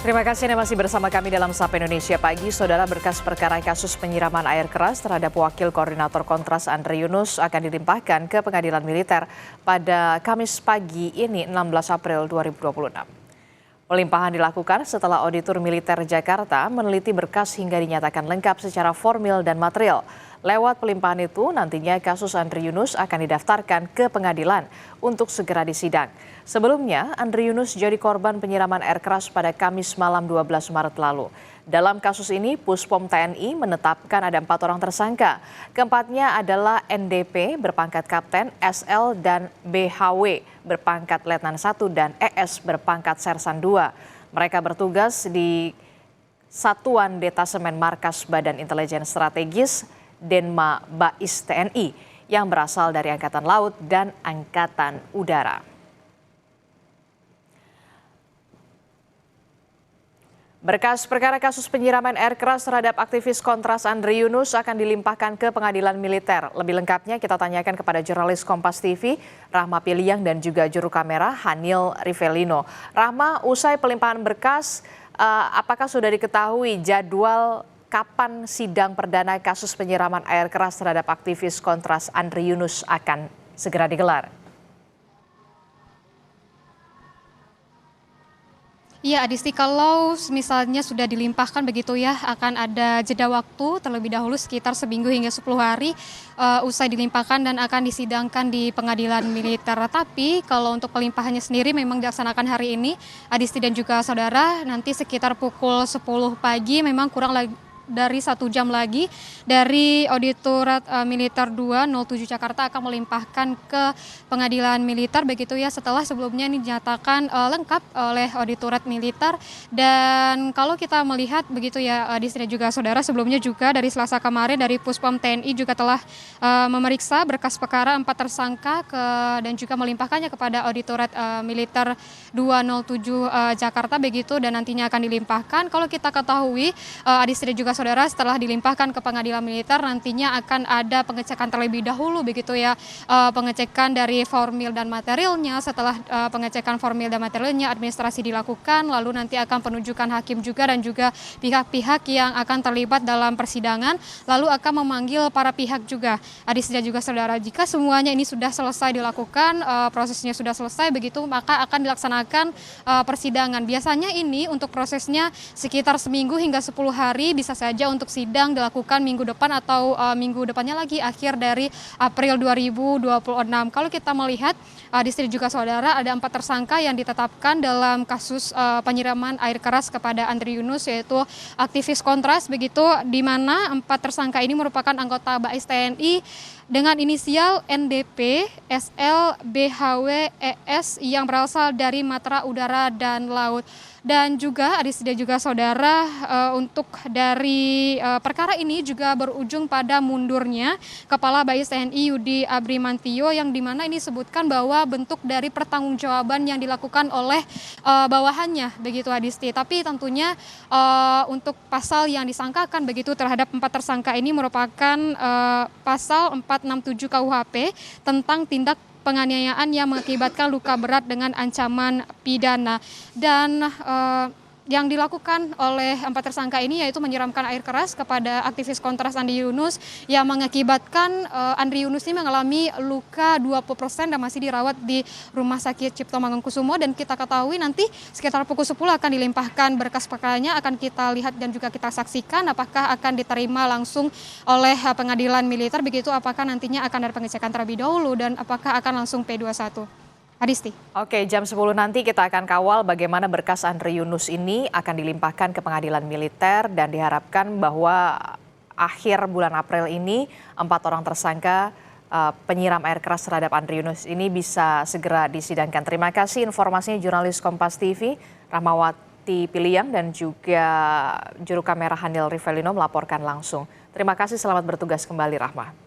Terima kasih Anda masih bersama kami dalam Sapa Indonesia Pagi. Saudara, berkas perkara kasus penyiraman air keras terhadap Wakil Koordinator Kontras Andre Yunus akan dilimpahkan ke Pengadilan Militer pada Kamis pagi ini 16 April 2026. Pelimpahan dilakukan setelah Auditor Militer Jakarta meneliti berkas hingga dinyatakan lengkap secara formil dan material. Lewat pelimpahan itu, nantinya kasus Andre Yunus akan didaftarkan ke pengadilan untuk segera disidang. Sebelumnya, Andre Yunus jadi korban penyiraman air keras pada Kamis malam 12 Maret lalu. Dalam kasus ini, Puspom TNI menetapkan ada 4 orang tersangka. Keempatnya adalah NDP berpangkat Kapten, SL dan BHW berpangkat Letnan 1 dan ES berpangkat Sersan 2. Mereka bertugas di Satuan Detasemen Markas Badan Intelijen Strategis Denma Bais TNI yang berasal dari Angkatan Laut dan Angkatan Udara. Berkas perkara kasus penyiraman air keras terhadap aktivis Kontras Andre Yunus akan dilimpahkan ke Pengadilan Militer. Lebih lengkapnya kita tanyakan kepada jurnalis Kompas TV, Rahma Piliang dan juga juru kamera Hanil Rivelino. Rahma, usai pelimpahan berkas, apakah sudah diketahui jadwal kapan sidang perdana kasus penyiraman air keras terhadap aktivis Kontras Andre Yunus akan segera digelar? Iya, Adisti, kalau misalnya sudah dilimpahkan begitu ya, akan ada jeda waktu terlebih dahulu sekitar seminggu hingga 10 hari usai dilimpahkan dan akan disidangkan di Pengadilan Militer. Tapi kalau untuk pelimpahannya sendiri memang dilaksanakan hari ini, Adisti dan juga saudara, nanti sekitar pukul 10 pagi memang kurang dari 1 jam lagi dari Auditorat Militer 207 Jakarta akan melimpahkan ke Pengadilan Militer begitu ya, setelah sebelumnya ini dinyatakan lengkap oleh Auditorat Militer. Dan kalau kita melihat begitu ya, di sini juga saudara, sebelumnya juga dari Selasa kemarin dari Puspom TNI juga telah memeriksa berkas perkara 4 tersangka dan juga melimpahkannya kepada Auditorat Militer 207 Jakarta begitu, dan nantinya akan dilimpahkan. Kalau kita ketahui di sini juga saudara, setelah dilimpahkan ke Pengadilan Militer nantinya akan ada pengecekan terlebih dahulu begitu ya, pengecekan dari formil dan materialnya. Setelah pengecekan formil dan materialnya, administrasi dilakukan, lalu nanti akan penunjukan hakim juga dan juga pihak-pihak yang akan terlibat dalam persidangan, lalu akan memanggil para pihak juga. Adis dan juga saudara, jika semuanya ini sudah selesai dilakukan, prosesnya sudah selesai begitu, maka akan dilaksanakan persidangan. Biasanya ini untuk prosesnya sekitar seminggu hingga 10 hari, bisa saja untuk sidang dilakukan minggu depan atau minggu depannya lagi, akhir dari April 2026. Kalau kita melihat di sini juga saudara, ada 4 tersangka yang ditetapkan dalam kasus penyiraman air keras kepada Andre Yunus, yaitu aktivis Kontras begitu, di mana 4 tersangka ini merupakan anggota Bais TNI dengan inisial NDP, SL, BHW, ES yang berasal dari Matra Udara dan Laut. Dan juga Adis dan juga saudara, untuk dari perkara ini juga berujung pada mundurnya Kepala Bais TNI Yudi Abrimantio, yang dimana ini disebutkan bahwa bentuk dari pertanggungjawaban yang dilakukan oleh bawahannya begitu Adisti. Tapi tentunya untuk pasal yang disangkakan begitu terhadap 4 tersangka ini merupakan pasal 467 KUHP tentang tindak penganiayaan yang mengakibatkan luka berat dengan ancaman pidana. Dan yang dilakukan oleh 4 tersangka ini yaitu menyiramkan air keras kepada aktivis Kontras Andre Yunus yang mengakibatkan Andre Yunus ini mengalami luka 20% dan masih dirawat di Rumah Sakit Cipto Mangunkusumo. Dan kita ketahui nanti sekitar pukul 10 akan dilimpahkan berkas perkaranya, akan kita lihat dan juga kita saksikan apakah akan diterima langsung oleh Pengadilan Militer begitu, apakah nantinya akan ada pengecekan terlebih dahulu dan apakah akan langsung P21. Adisti. Oke, jam 10 nanti kita akan kawal bagaimana berkas Andre Yunus ini akan dilimpahkan ke Pengadilan Militer, dan diharapkan bahwa akhir bulan April ini 4 orang tersangka penyiram air keras terhadap Andre Yunus ini bisa segera disidangkan. Terima kasih informasinya jurnalis Kompas TV, Rahmawati Piliang dan juga juru kamera Hanil Rivelino melaporkan langsung. Terima kasih, selamat bertugas kembali Rahma.